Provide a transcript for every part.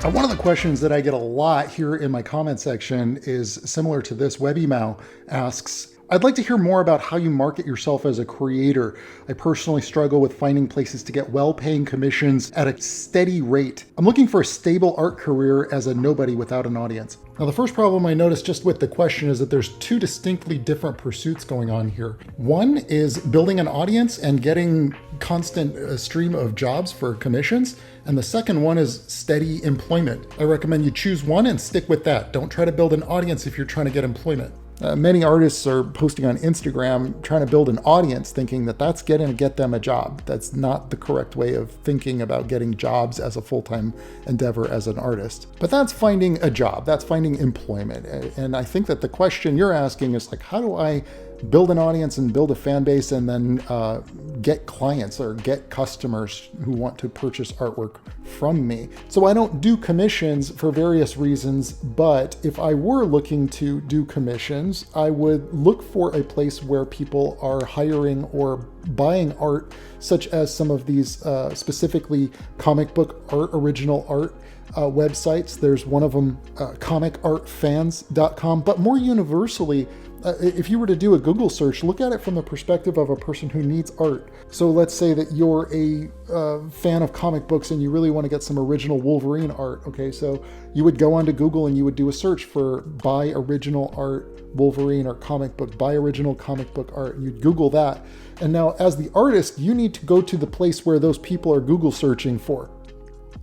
One of the questions that I get a lot here in my comment section is similar to this. Webemau asks, I'd like to hear more about how you market yourself as a creator. I personally struggle with finding places to get well-paying commissions at a steady rate. I'm looking for a stable art career as a nobody without an audience. Now, the first problem I noticed just with the question is that there's two distinctly different pursuits going on here. One is building an audience and getting constant stream of jobs for commissions. And the second one is steady employment. I recommend you choose one and stick with that. Don't try to build an audience if you're trying to get employment. Many artists are posting on Instagram trying to build an audience thinking that that's going to get them a job. That's not the correct way of thinking about getting jobs as a full-time endeavor as an artist. But that's finding a job, that's finding employment. And I think that the question you're asking is like, how do I build an audience and build a fan base and then get clients or get customers who want to purchase artwork from me? So I don't do commissions for various reasons, but if I were looking to do commissions, I would look for a place where people are hiring or buying art, such as some of these specifically comic book art, original art websites. There's one of them, comicartfans.com, but more universally, if you were to do a Google search, look at it from the perspective of a person who needs art. So let's say that you're a fan of comic books and you really want to get some original Wolverine art. Okay, so you would go onto Google and you would do a search for buy original art Wolverine or comic book, buy original comic book art, and you'd Google that. And now as the artist, you need to go to the place where those people are Google searching for.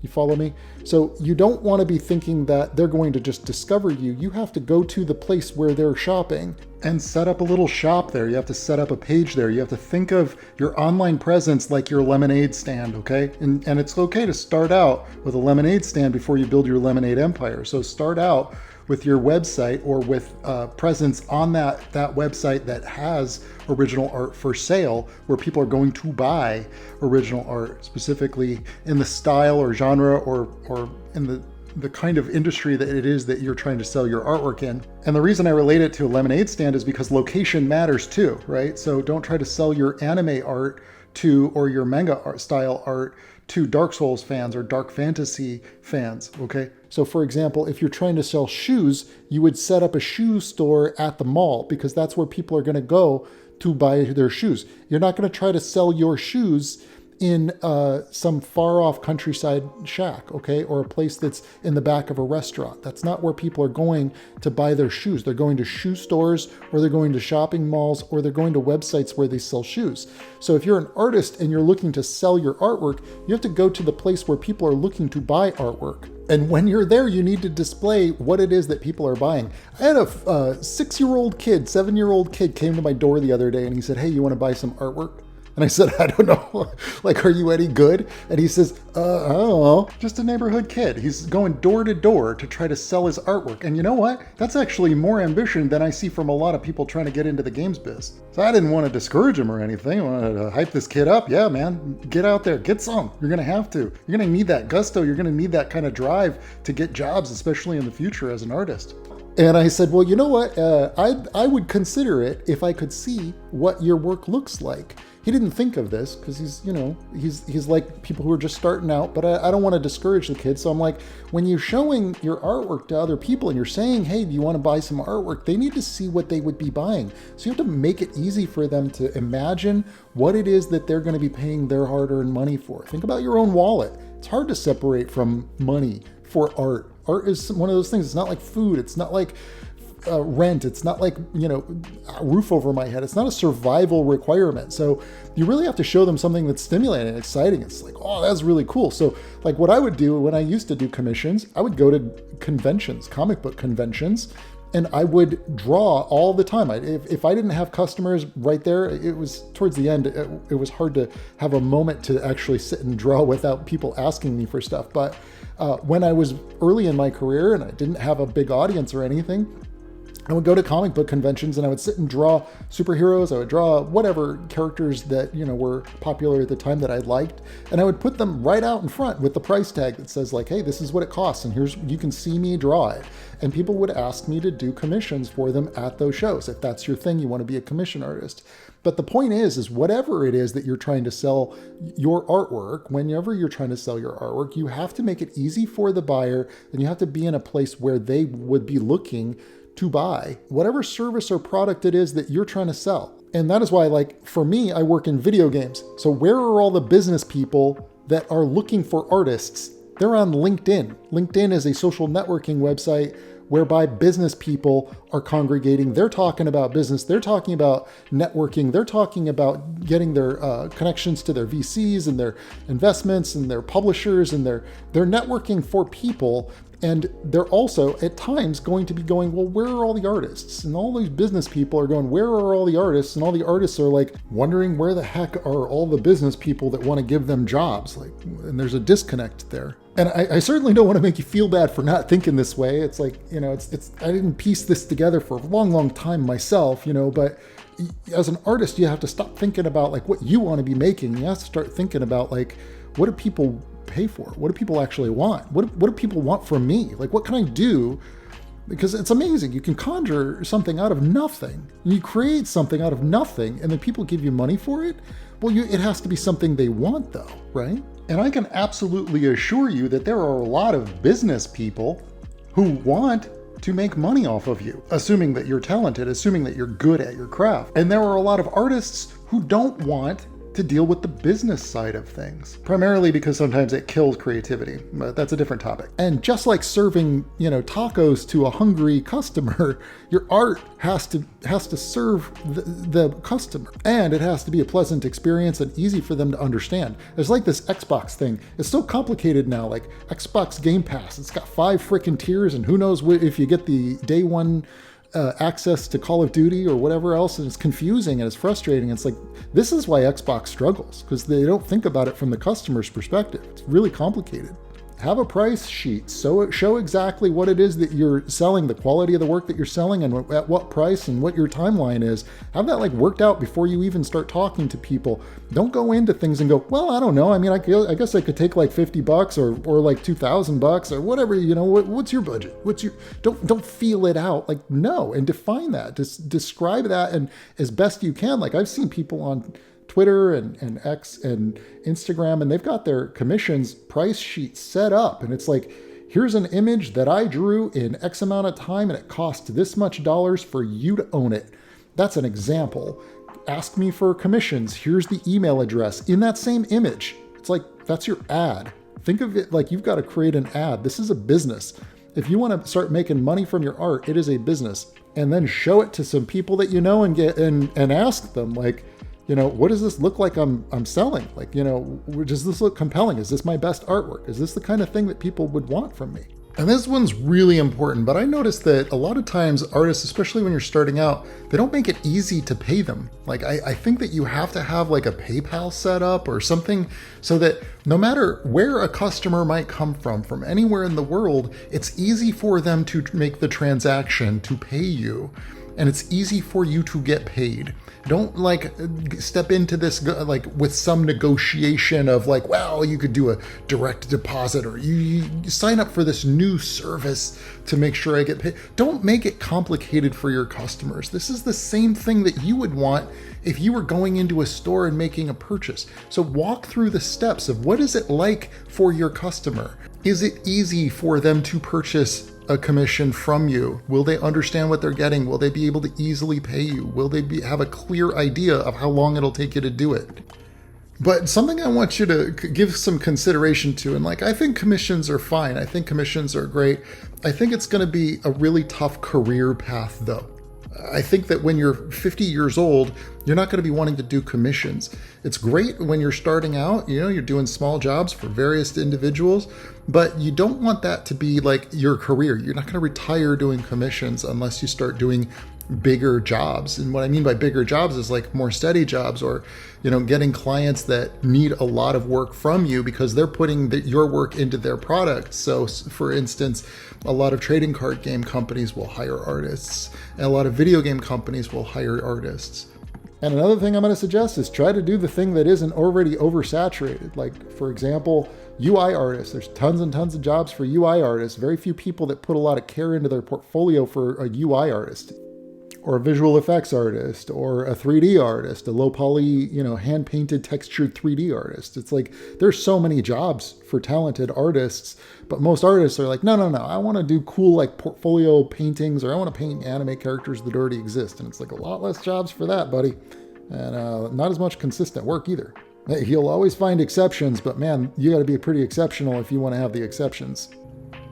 You follow me? So you don't want to be thinking that they're going to just discover you. You have to go to the place where they're shopping and set up a little shop there. You have to set up a page there. You have to think of your online presence like your lemonade stand, okay? And it's okay to start out with a lemonade stand before you build your lemonade empire. So start out with your website or with presence on that website that has original art for sale, where people are going to buy original art, specifically in the style or genre or in the kind of industry that it is that you're trying to sell your artwork in. And the reason I relate it to a lemonade stand is because location matters too, right? So don't try to sell your anime art to, or your manga art style art to Dark Souls fans or Dark Fantasy fans, okay? So for example, if you're trying to sell shoes, you would set up a shoe store at the mall because that's where people are gonna go to buy their shoes. You're not gonna try to sell your shoes in some far off countryside shack, okay? Or a place that's in the back of a restaurant. That's not where people are going to buy their shoes. They're going to shoe stores, or they're going to shopping malls, or they're going to websites where they sell shoes. So if you're an artist and you're looking to sell your artwork, you have to go to the place where people are looking to buy artwork. And when you're there, you need to display what it is that people are buying. I had a 7-year-old kid came to my door the other day and he said, "Hey, you want to buy some artwork?" And I said, "I don't know, like, are you any good?" And he says, I don't know, just a neighborhood kid. He's going door to door to try to sell his artwork. And you know what? That's actually more ambition than I see from a lot of people trying to get into the games biz. So I didn't want to discourage him or anything. I wanted to hype this kid up. Yeah, man, get out there, get some. You're going to have to. You're going to need that gusto. You're going to need that kind of drive to get jobs, especially in the future as an artist. And I said, well, you know what? I would consider it if I could see what your work looks like. He didn't think of this because he's like people who are just starting out, but I don't want to discourage the kid. So I'm like, when you're showing your artwork to other people and you're saying, hey, do you want to buy some artwork? They need to see what they would be buying. So you have to make it easy for them to imagine what it is that they're going to be paying their hard-earned money for. Think about your own wallet. It's hard to separate from money for art. Art is one of those things. It's not like food. It's not like rent. It's not like, a roof over my head. It's not a survival requirement. So you really have to show them something that's stimulating and exciting. It's like, oh, that's really cool. So like what I would do when I used to do commissions, I would go to conventions, comic book conventions, and I would draw all the time. If I didn't have customers right there, it was towards the end, it was hard to have a moment to actually sit and draw without people asking me for stuff. But when I was early in my career and I didn't have a big audience or anything, I would go to comic book conventions and I would sit and draw superheroes. I would draw whatever characters that, were popular at the time that I liked. And I would put them right out in front with the price tag that says like, hey, this is what it costs. And you can see me draw it. And people would ask me to do commissions for them at those shows. If that's your thing, you want to be a commission artist. But the point is whatever it is that you're trying to sell your artwork, whenever you're trying to sell your artwork, you have to make it easy for the buyer, and you have to be in a place where they would be looking to buy whatever service or product it is that you're trying to sell. And that is why, like, for me, I work in video games. So where are all the business people that are looking for artists? They're on LinkedIn. LinkedIn is a social networking website whereby business people are congregating. They're talking about business. They're talking about networking. They're talking about getting their connections to their VCs and their investments and their publishers, and they're networking for people. And they're also at times going to be going, well, where are all the artists? And all these business people are going, where are all the artists? And all the artists are like wondering where the heck are all the business people that want to give them jobs? Like, and there's a disconnect there. And I certainly don't want to make you feel bad for not thinking this way. It's like, I didn't piece this together for a long, long time myself, but as an artist, you have to stop thinking about like what you want to be making. You have to start thinking about like, what do people pay for? What do people actually want? What do people want from me? Like, what can I do? Because it's amazing. You can conjure something out of nothing. You create something out of nothing, and then people give you money for it. Well, it has to be something they want, though, right? And I can absolutely assure you that there are a lot of business people who want to make money off of you, assuming that you're talented, assuming that you're good at your craft. And there are a lot of artists who don't want to deal with the business side of things, primarily because sometimes it kills creativity, but that's a different topic. And just like serving, tacos to a hungry customer, your art has to serve the customer, and it has to be a pleasant experience and easy for them to understand. It's like this Xbox thing. It's so complicated now, like Xbox Game Pass. It's got 5 freaking tiers, and who knows if you get the day one access to Call of Duty or whatever else, and it's confusing and it's frustrating. It's like, this is why Xbox struggles, because they don't think about it from the customer's perspective. It's really complicated. Have a price sheet. So show exactly what it is that you're selling, the quality of the work that you're selling, and at what price, and what your timeline is. Have that like worked out before you even start talking to people. Don't go into things and go, well, I don't know. I mean, I guess I could take like $50 or like $2,000 or whatever. What's your budget? Don't feel it out. Like, no, and define that. Just describe that, and as best you can. Like, I've seen people on Twitter and X and Instagram, and they've got their commissions price sheet set up, and it's like, here's an image that I drew in X amount of time, and it cost this much dollars for you to own it. That's an example. Ask me for commissions. Here's the email address in that same image. It's like, that's your ad. Think of it like you've got to create an ad. This is a business. If you want to start making money from your art, it is a business. And then show it to some people that you know, and get and ask them, like, what does this look like I'm selling? Like, does this look compelling? Is this my best artwork? Is this the kind of thing that people would want from me? And this one's really important, but I noticed that a lot of times artists, especially when you're starting out, they don't make it easy to pay them. Like, I think that you have to have like a PayPal set up or something, so that no matter where a customer might come from anywhere in the world, it's easy for them to make the transaction to pay you. And it's easy for you to get paid. Don't like step into this like with some negotiation of like, well, you could do a direct deposit, or you sign up for this new service to make sure I get paid. Don't make it complicated for your customers. This is the same thing that you would want if you were going into a store and making a purchase. So walk through the steps of what is it like for your customer? Is it easy for them to purchase a commission from you? Will they understand what they're getting? Will they be able to easily pay you? Will they have a clear idea of how long it'll take you to do it? But something I want you to give some consideration to, and like, I think commissions are fine. I think commissions are great. I think it's going to be a really tough career path though. I think that when you're 50 years old, you're not going to be wanting to do commissions. It's great when you're starting out, you're doing small jobs for various individuals, but you don't want that to be like your career. You're not going to retire doing commissions unless you start doing bigger jobs. And what I mean by bigger jobs is like more steady jobs, or, getting clients that need a lot of work from you because they're putting your work into their product. So for instance, a lot of trading card game companies will hire artists, and a lot of video game companies will hire artists. And another thing I'm going to suggest is try to do the thing that isn't already oversaturated. Like, for example, UI artists. There's tons and tons of jobs for UI artists. Very few people that put a lot of care into their portfolio for a UI artist, or a visual effects artist, or a 3D artist, a low poly, hand-painted textured 3D artist. It's like, there's so many jobs for talented artists, but most artists are like, no, I want to do cool like portfolio paintings, or I want to paint anime characters that already exist. And it's like a lot less jobs for that, buddy. And not as much consistent work either. You'll always find exceptions, but man, you got to be pretty exceptional if you want to have the exceptions.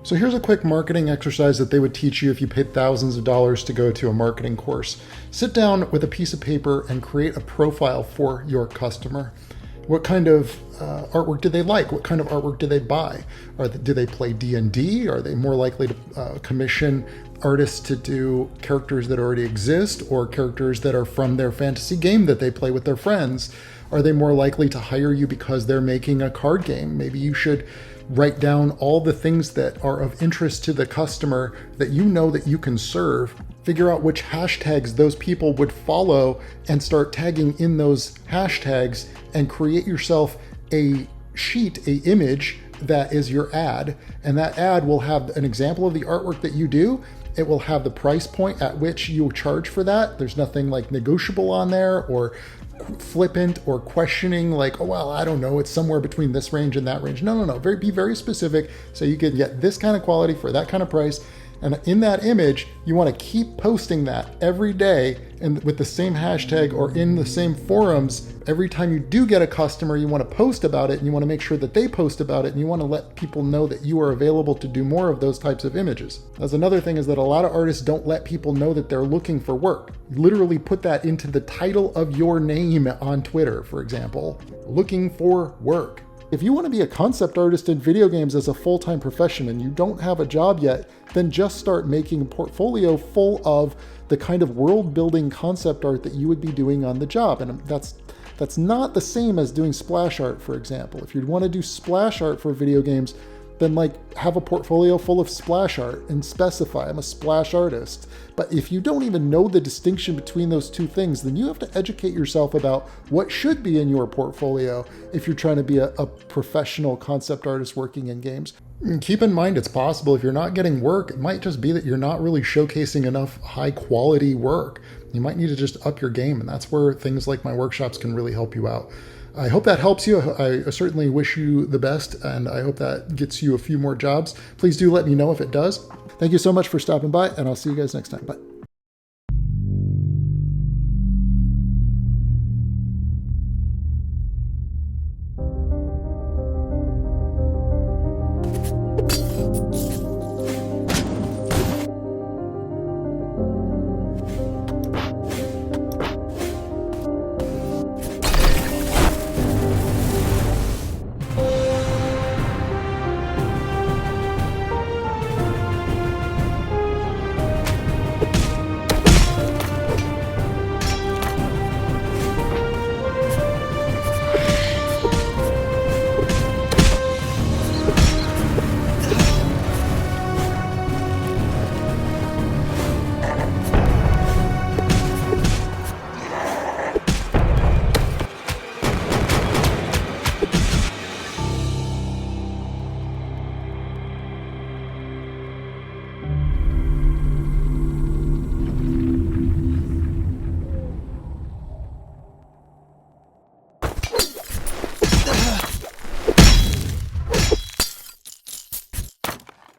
So here's a quick marketing exercise that they would teach you if you paid thousands of dollars to go to a marketing course. Sit down with a piece of paper and create a profile for your customer. What kind of artwork do they like? What kind of artwork do they buy? Do they play D&D? Are they more likely to commission artists to do characters that already exist, or characters that are from their fantasy game that they play with their friends? Are they more likely to hire you because they're making a card game? Maybe you should write down all the things that are of interest to the customer that you know that you can serve. Figure out which hashtags those people would follow and start tagging in those hashtags, and create yourself a sheet, a image that is your ad. And that ad will have an example of the artwork that you do. It will have the price point at which you charge for that. There's nothing like negotiable on there, or flippant, or questioning like, oh, well, I don't know, it's somewhere between this range and that range. No. Be very specific, so you can get this kind of quality for that kind of price. And in that image, you want to keep posting that every day, and with the same hashtag or in the same forums. Every time you do get a customer, you want to post about it, and you want to make sure that they post about it, and you want to let people know that you are available to do more of those types of images. That's another thing, is that a lot of artists don't let people know that they're looking for work. Literally put that into the title of your name on Twitter, for example, looking for work. If you want to be a concept artist in video games as a full-time profession and you don't have a job yet, then just start making a portfolio full of the kind of world-building concept art that you would be doing on the job. And that's not the same as doing splash art, for example. If you want to do splash art for video games, then like have a portfolio full of splash art and specify, I'm a splash artist. But if you don't even know the distinction between those two things, then you have to educate yourself about what should be in your portfolio if you're trying to be a professional concept artist working in games. And keep in mind, it's possible if you're not getting work, it might just be that you're not really showcasing enough high quality work. You might need to just up your game, and that's where things like my workshops can really help you out. I hope that helps you. I certainly wish you the best, and I hope that gets you a few more jobs. Please do let me know if it does. Thank you so much for stopping by, and I'll see you guys next time. Bye.